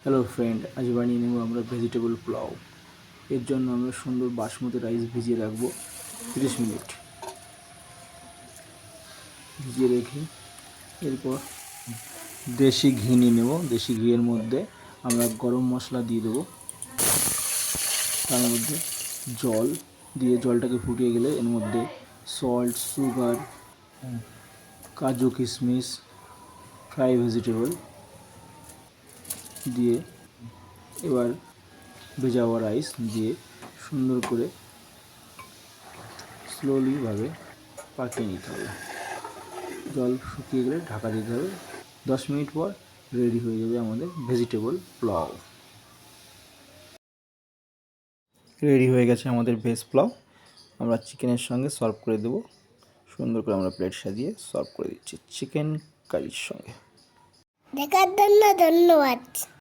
Hello friend, আজ বানিয়ে নেব আমরা ভেজিটেবল পোলাও। এর জন্য আমরা সুন্দর বাসমতি রাইস ভিজিয়ে রাখবো 30 মিনিট। ভিজিয়ে রেখে এরপর দেশি ঘি নিয়ে নেব। দেশি ঘিয়ের মধ্যে আমরা গরম মশলা দিয়ে দেবো। তার মধ্যে জল দিয়ে জলটাকে ফুটিয়ে গেলে এর মধ্যে সল্ট, সুগার, কাজু, কিশমিশ, ফ্রাই ভেজিটেবল দিয়ে এবার ভেজা হওয়া রাইস দিয়ে সুন্দর করে স্লোলিভাবে পাকিয়ে নিতে হবে। জল শুকিয়ে গেলে ঢাকা দিতে হবে। 10 মিনিট পর রেডি হয়ে যাবে আমাদের ভেজিটেবল পোলাও। রেডি হয়ে গেছে আমাদের ভেজ পোলাও। আমরা চিকেনের সঙ্গে সার্ভ করে দেবো। সুন্দর করে আমরা প্লেট সাজিয়ে সার্ভ করে দিচ্ছি চিকেন কারির সঙ্গে। দেখার জন্য ধন্যবাদ।